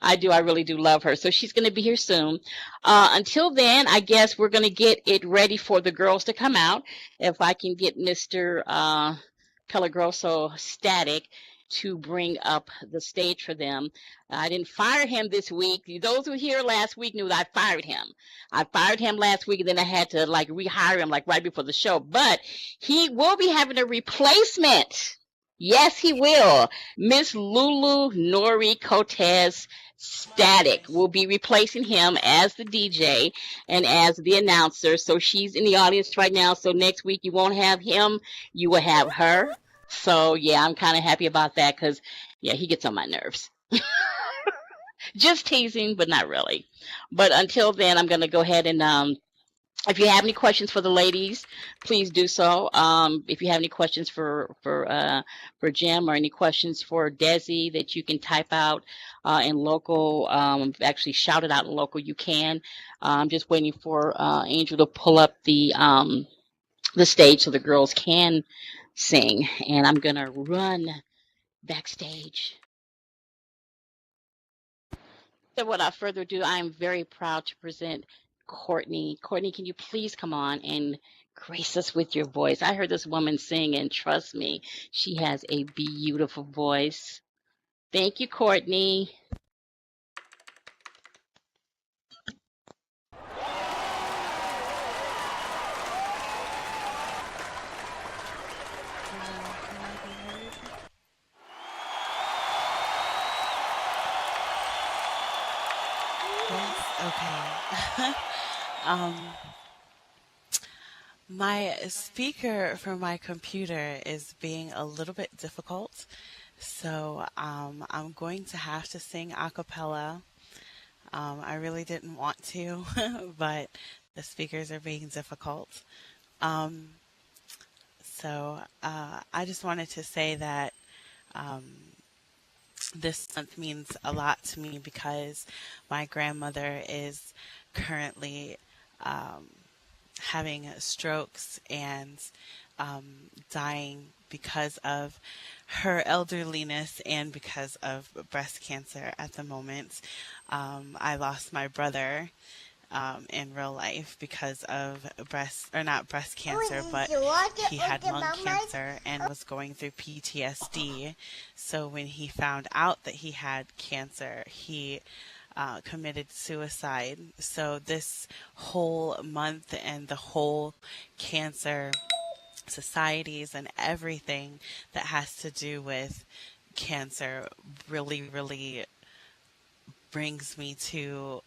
I do. I really do love her. So she's going to be here soon. Until then, I guess we're going to get it ready for the girls to come out. If I can get Mr. Pelagroso Static to bring up the stage for them. I didn't fire him this week. Those who were here last week knew that I fired him. I fired him last week, and then I had to like rehire him like right before the show. But he will be having a replacement. Yes, he will. Miss Lulu Nori Cortez Static will be replacing him as the DJ and as the announcer. So she's in the audience right now. So next week you won't have him, you will have her. So yeah, I'm kind of happy about that because yeah, he gets on my nerves. Just teasing, but not really. But until then, I'm gonna go ahead and if you have any questions for the ladies, please do so. If you have any questions for Jim or any questions for Desi that you can type out in local, actually shout it out in local, you can. I'm just waiting for Angel to pull up the stage so the girls can sing, and I'm gonna run backstage. So without further ado, I am very proud to present Courtney. Courtney, can you please come on and grace us with your voice? I heard this woman sing, and trust me, she has a beautiful voice. Thank you, Courtney. Can I be heard? Yes. Okay. um, my speaker for my computer is being a little bit difficult, so I'm going to have to sing a cappella. I really didn't want to, but the speakers are being difficult. Um, so I just wanted to say that um, this month means a lot to me because my grandmother is currently um, having strokes and um, dying because of her elderliness and because of breast cancer at the moment. I lost my brother in real life because of not breast cancer, but he had lung cancer and was going through PTSD. So when he found out that he had cancer, he committed suicide. So this whole month and the whole cancer societies and everything that has to do with cancer really, really brings me to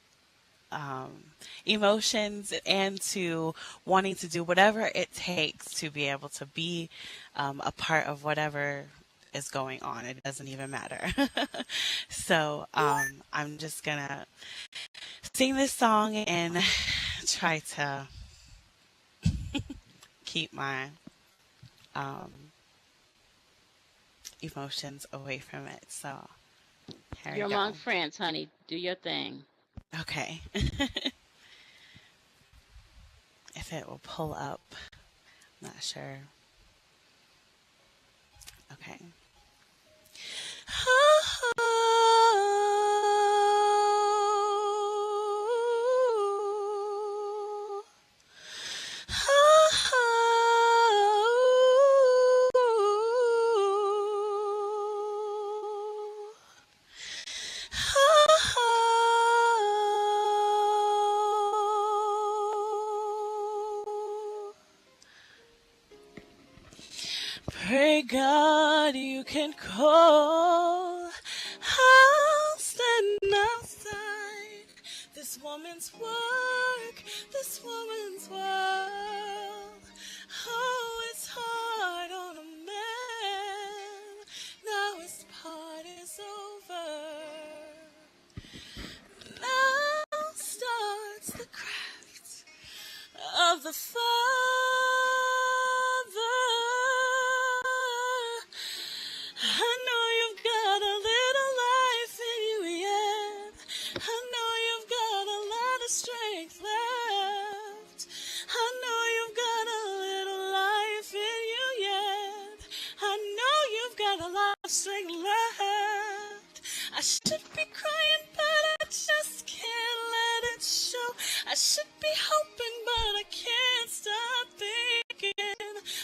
um, emotions and to wanting to do whatever it takes to be able to be a part of whatever is going on. It doesn't even matter. So I'm just going to sing this song and try to keep my um, emotions away from it. So here You're we go. among friends, honey. Do your thing. Okay. If it will pull up, I'm not sure. Okay. Pray God you can call. I'll stand outside this woman's work, this woman's world. Oh, it's hard on a man. Now his part is over. Now starts the craft of the Father. I know you've got a little life in you yet. I know you've got a lot of strength left. I know you've got a little life in you yet. I know you've got a lot of strength left. I should be crying, but I just can't let it show. I should be hoping, but I can't stop thinking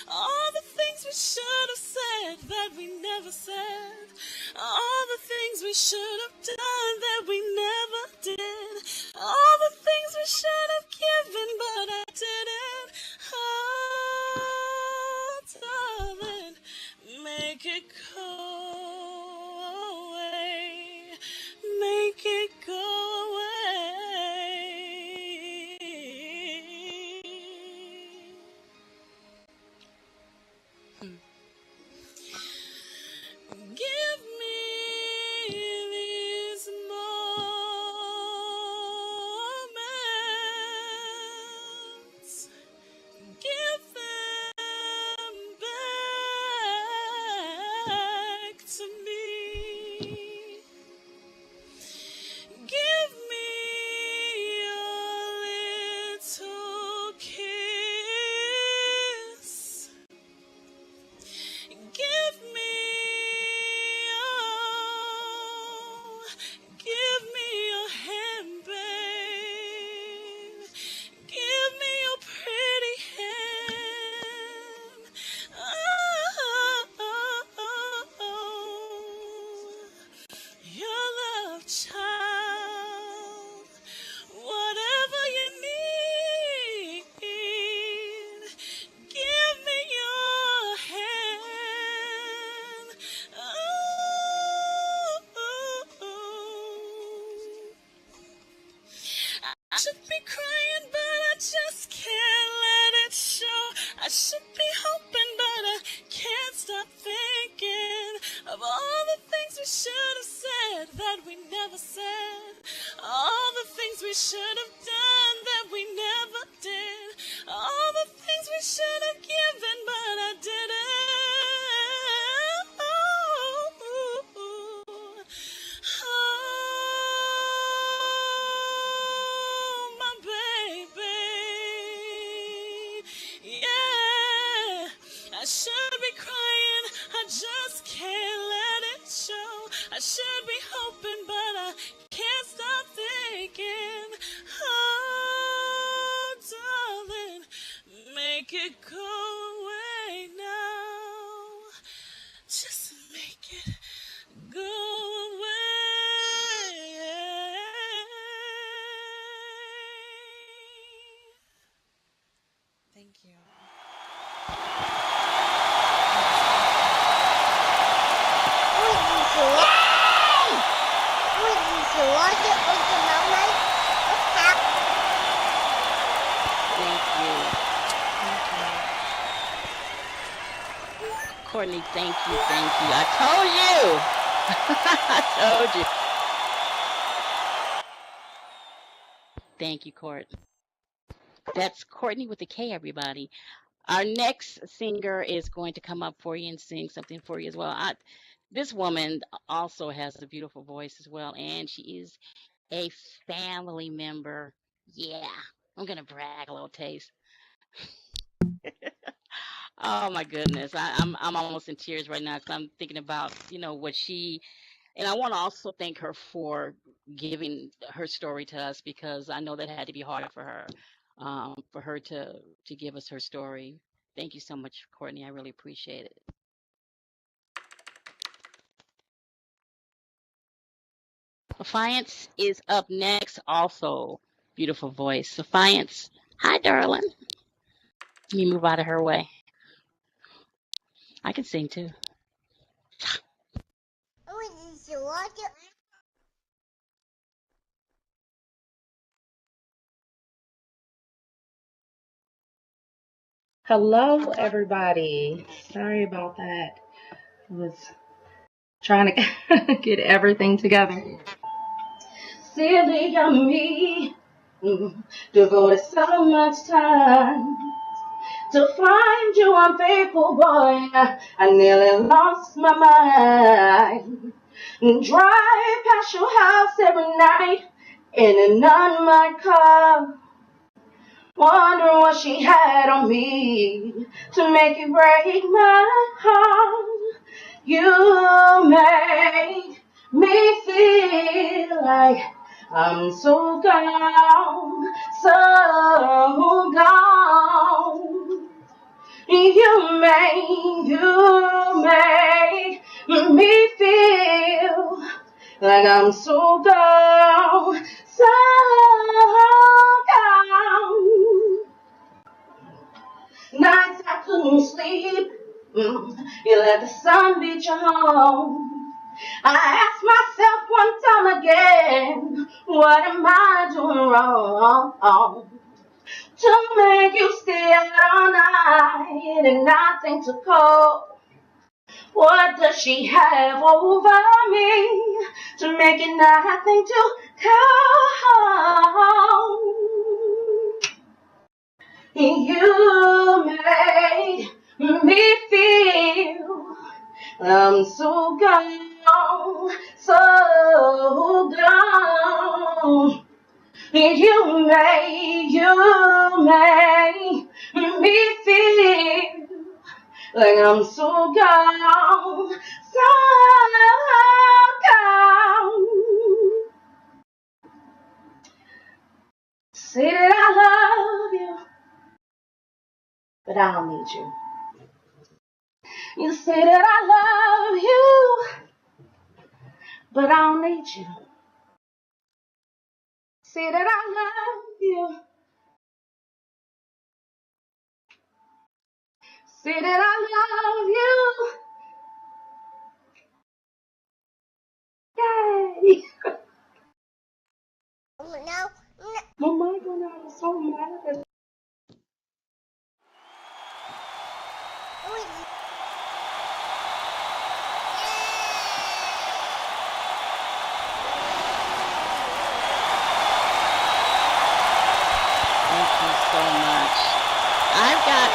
all the things we should have said that we never said. All the things we should have done that we never did. All the things we should have given, but I didn't. Oh, darling, make it go away. Make it go away. Give me these moments. Give them back to me. Give me your little kiss. Give me, oh, give me your hand, babe. Give me your pretty hand. Your love child. Whatever you need, give me your hand. I should be crying, but I just can't let it show. I should be hoping, but I can't stop thinking of all the things we should have said that we never said. All the things we should have done that we never did. All the things we should have given, but I didn't. Oh, my baby. Yeah, I should be crying, I just can't let it show. I should be hoping, but I can't stop thinking. Oh, darling, make it go away now. Just make it go away. Thank you. Thank you. Courtney, thank you, thank you. I told you. I told you. Thank you, Court. That's Courtney with a K, everybody. Our next singer is going to come up for you and sing something for you as well. This woman also has a beautiful voice as well, and she is a family member. Yeah, I'm gonna brag a little taste. Oh my goodness, I'm almost in tears right now because I'm thinking about what she, and I want to also thank her for giving her story to us because I know that had to be hard for her to give us her story. Thank you so much, Courtney. I really appreciate it. Defiance is up next. Also, beautiful voice. Defiance, hi, darling. Let me move out of her way. I can sing too. Hello, everybody. Sorry about that. I was trying to get everything together. Silly young me. Devoted so much time to find you unfaithful, boy. I nearly lost my mind. Drive past your house every night in an unmarked car. Wonder what she had on me to make you break my heart. You make me feel like I'm so gone, so gone. You make me feel like I'm so gone, so gone. Nights I couldn't sleep. You let the sun beat you home. I ask myself one time again, what am I doing wrong to make you stay out all night and nothing to call? What does she have over me to make it nothing to call? You make me feel I'm so gone, so gone. You make me feel like I'm so gone, so gone. Say that I love you, but I don't need you. You say that I love you, but I don't need you. Say that I love you, say that I love you. Yay! Oh my God, I'm so mad. Thank you so much. I've got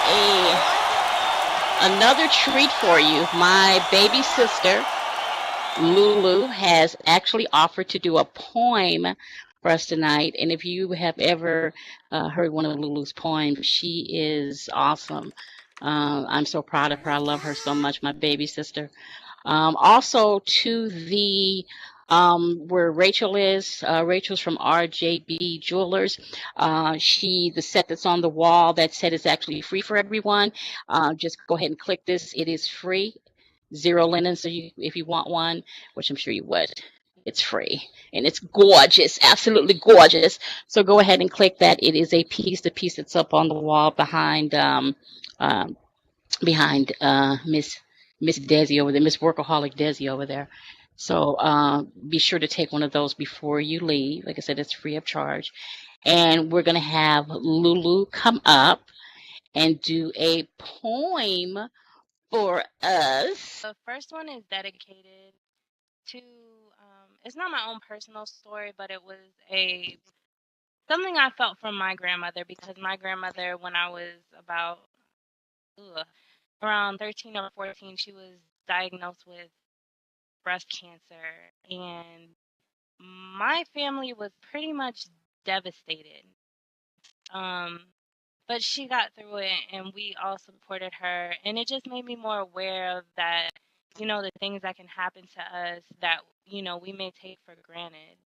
another treat for you. My baby sister, Lulu, has actually offered to do a poem for us tonight. And if you have ever heard one of Lulu's poems, she is awesome. I'm so proud of her. I love her so much, my baby sister. Also to the where Rachel is. Rachel's from RJB Jewelers. The set that's on the wall, that set is actually free for everyone. Just go ahead and click this. It is free. Zero linen. So if you want one, which I'm sure you would, it's free and it's gorgeous, absolutely gorgeous. So go ahead and click that. It is a piece. The piece that's up on the wall um, behind Miss Desi over there, Miss Workaholic Desi over there. So be sure to take one of those before you leave. Like I said, it's free of charge. And we're going to have Lulu come up and do a poem for us. The first one is dedicated to, it's not my own personal story, but it was something I felt from my grandmother, because my grandmother, when I was about around 13 or 14, she was diagnosed with breast cancer, and my family was pretty much devastated. But she got through it, and we all supported her, and it just made me more aware of that, the things that can happen to us that, we may take for granted.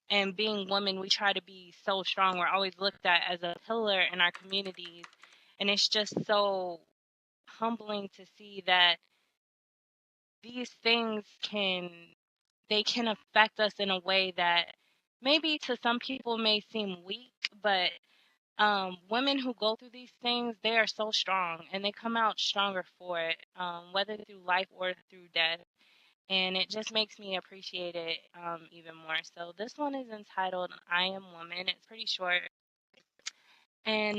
And being women, we try to be so strong. We're always looked at as a pillar in our communities, and it's just so humbling to see that these things can affect us in a way that maybe to some people may seem weak, but women who go through these things, they are so strong, and they come out stronger for it, whether through life or through death. And it just makes me appreciate it even more. So this one is entitled I Am Woman. It's pretty short. And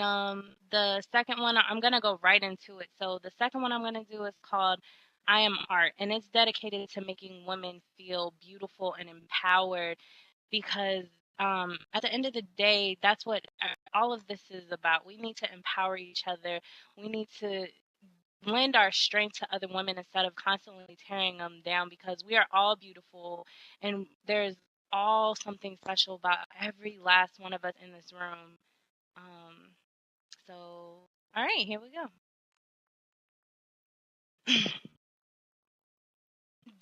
the second one, I'm going to go right into it. So the second one I'm going to do is called I Am Art. And it's dedicated to making women feel beautiful and empowered, because At the end of the day, that's what all of this is about. We need to empower each other. We need to lend our strength to other women instead of constantly tearing them down, because we are all beautiful and there's all something special about every last one of us in this room. So, all right, here we go.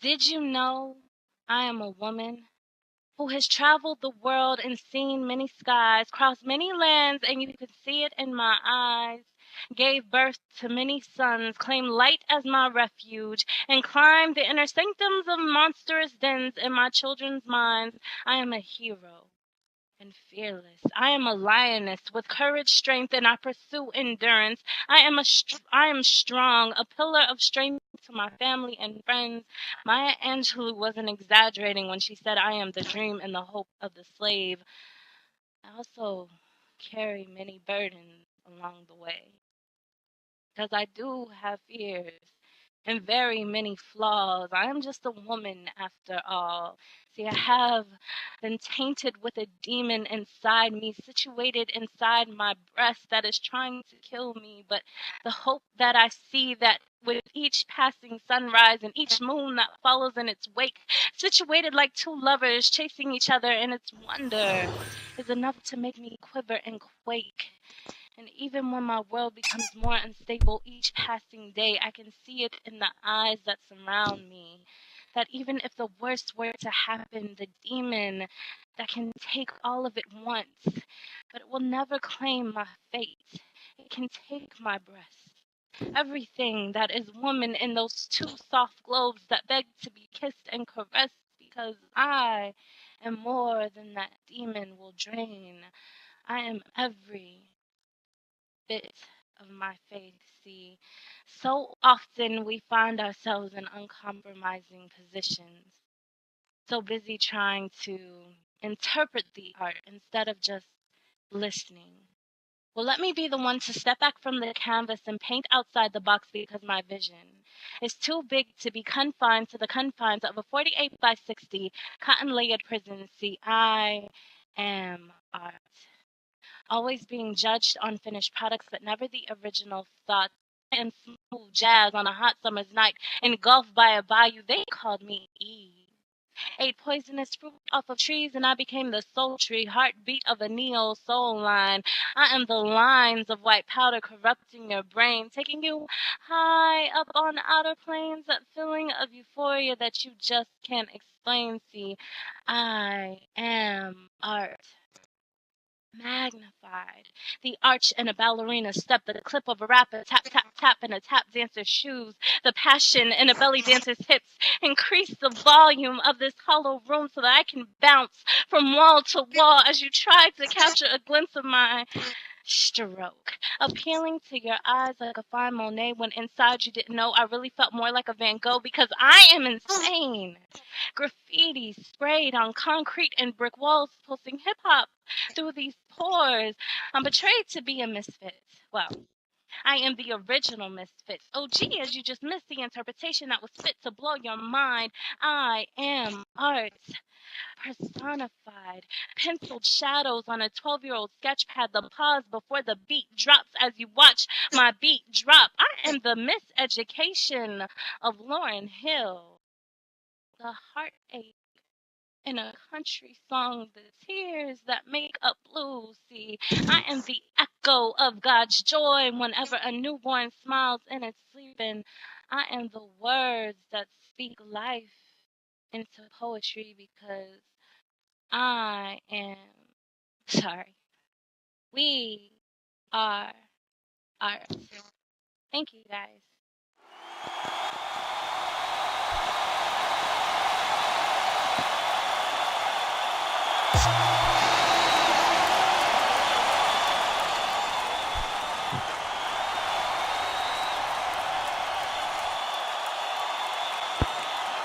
Did you know I am a woman who has traveled the world and seen many skies, crossed many lands, and you can see it in my eyes? Gave birth to many sons, claimed light as my refuge, and climbed the inner sanctums of monstrous dens in my children's minds. I am a hero and fearless. I am a lioness with courage, strength, and I pursue endurance. I am strong, a pillar of strength to my family and friends. Maya Angelou wasn't exaggerating when she said, I am the dream and the hope of the slave. I also carry many burdens along the way, because I do have fears and very many flaws. I am just a woman after all. See, I have been tainted with a demon inside me, situated inside my breast that is trying to kill me. But the hope that I see, that with each passing sunrise and each moon that follows in its wake, situated like two lovers chasing each other in its wonder, is enough to make me quiver and quake. And even when my world becomes more unstable each passing day, I can see it in the eyes that surround me. That even if the worst were to happen, the demon that can take all of it once, but it will never claim my fate. It can take my breast. Everything that is woman in those two soft globes that beg to be kissed and caressed, because I am more than that demon will drain. I am every bit of my faith. See, so often we find ourselves in uncompromising positions, so busy trying to interpret the art instead of just listening. Well, let me be the one to step back from the canvas and paint outside the box, because my vision is too big to be confined to the confines of a 48 by 60 cotton layered prison. See, I am art. Always being judged on finished products, but never the original thought. And smooth jazz on a hot summer's night, engulfed by a bayou, they called me Eve. Ate poisonous fruit off of trees, and I became the sultry heartbeat of a neo soul line. I am the lines of white powder corrupting your brain, taking you high up on outer planes, that feeling of euphoria that you just can't explain. See, I am art magnified. The arch in a ballerina step, the clip of a rapper, tap, tap, tap in a tap dancer's shoes, the passion in a belly dancer's hips. Increase the volume of this hollow room so that I can bounce from wall to wall as you try to capture a glimpse of my stroke, appealing to your eyes like a fine Monet, when inside you didn't know I really felt more like a Van Gogh, because I am insane. Graffiti sprayed on concrete and brick walls, pulsing hip-hop through these pores. I'm betrayed to be a misfit. Well, I am the original misfit. Oh, gee, as you just missed the interpretation that was fit to blow your mind. I am art personified. Penciled shadows on a 12-year-old sketchpad, the pause before the beat drops as you watch my beat drop. I am the miseducation of Lauryn Hill, the heartache in a country song, the tears that make up blues. See, I am the echo of God's joy whenever a newborn smiles in its sleep, and I am the words that speak life into poetry, because I am sorry. We are art. Thank you, guys.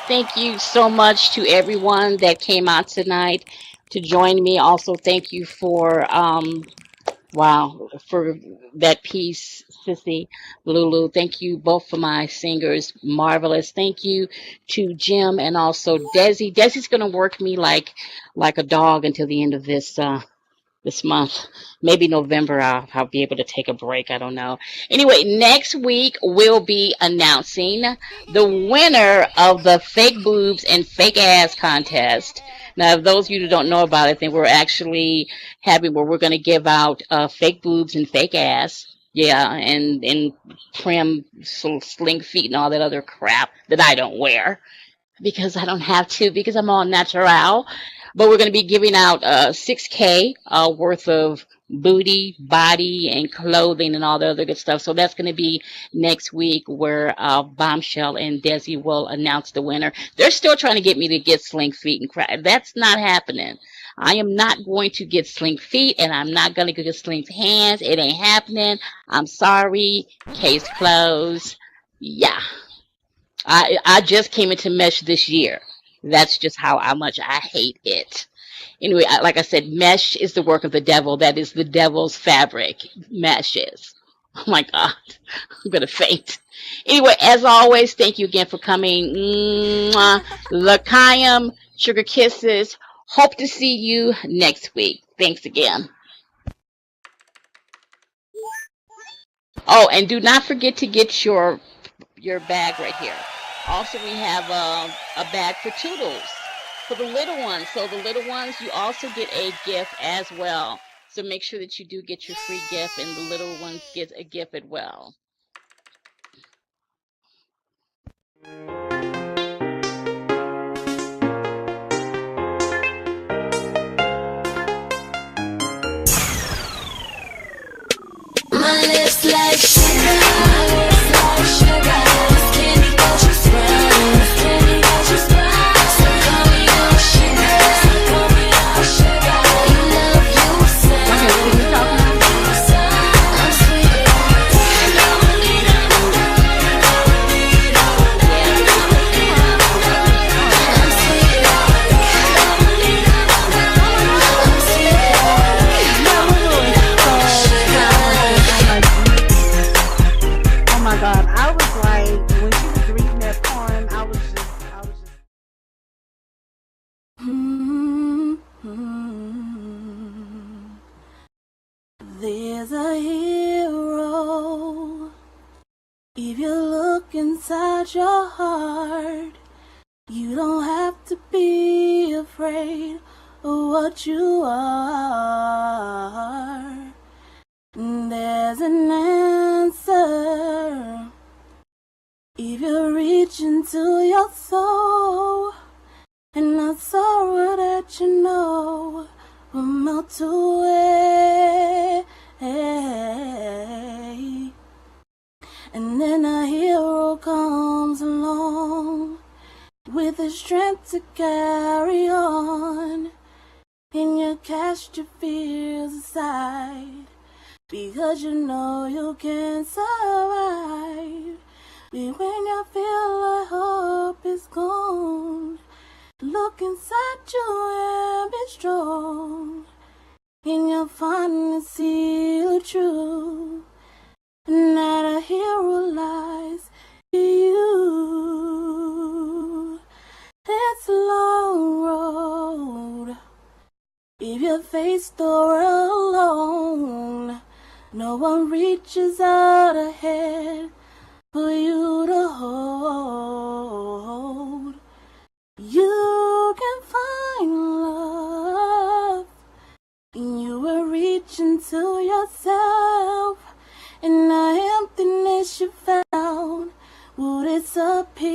Thank you so much to everyone that came out tonight to join me. Also, thank you for Wow, for that piece, Sissy, Lulu. Thank you both for my singers. Marvelous. Thank you to Jim and also Desi. Desi's gonna work me like a dog until the end of this month. Maybe November I'll be able to take a break. I don't know. Anyway, next week we'll be announcing the winner of the fake boobs and fake ass contest. Now, if those of you who don't know about it, then we're actually having where we're going to give out fake boobs and fake ass. Yeah, and prim sling feet and all that other crap that I don't wear because I don't have to because I'm all natural. But we're going to be giving out 6K worth of booty, body, and clothing and all the other good stuff. So that's going to be next week where Bombshell and Desi will announce the winner. They're still trying to get me to get sling feet and crap. That's not happening. I am not going to get sling feet and I'm not going to get sling hands. It ain't happening. I'm sorry. Case closed. Yeah. I just came into mesh this year. That's just how much I hate it. Anyway, like I said, mesh is the work of the devil. That is the devil's fabric. Mesh is. Oh my God. I'm going to faint. Anyway, as always, thank you again for coming. Mwah. Lakayam, sugar kisses. Hope to see you next week. Thanks again. Oh, and do not forget to get your bag right here. Also, we have a bag for Toodles for the little ones. So the little ones, you also get a gift as well. So make sure that you do get your free gift and the little ones get a gift as well. My lips like sugar, my lips like sugar. Candy got you sprung, candy got you sprung. So call me on sugar, so call me on sugar. You love you some, I'm sweet. Oh my God, I was like, when she was reading that poem, I was just. There's a hero. If you look inside your heart, you don't have to be afraid of what you are. There's an answer. If you reach into your soul, and the sorrow that you know will melt away. And then a hero comes along with the strength to carry on, and you cast your fears aside because you know you can survive. But when you feel like hope is gone, look inside you and be strong, and you'll finally see the truth, and that a hero lies in you. It's a long road if you face the world alone. No one reaches out ahead for you to hold. You can find love, and you will reach into yourself, and the emptiness you found will disappear.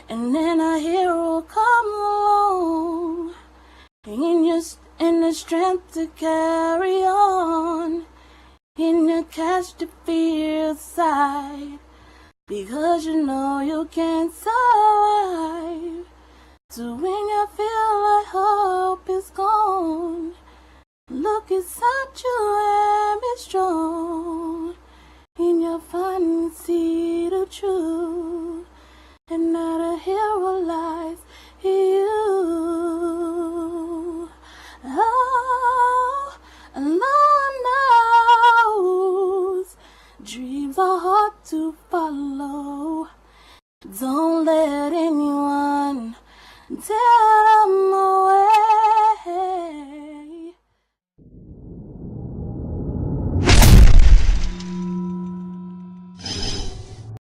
And then a hero comes along, and the strength to carry on, and you cast your fears aside because you know you can survive. So when you feel like hope is gone, look inside you and be strong, and you'll finally see the truth, and not a hero lies in you. tell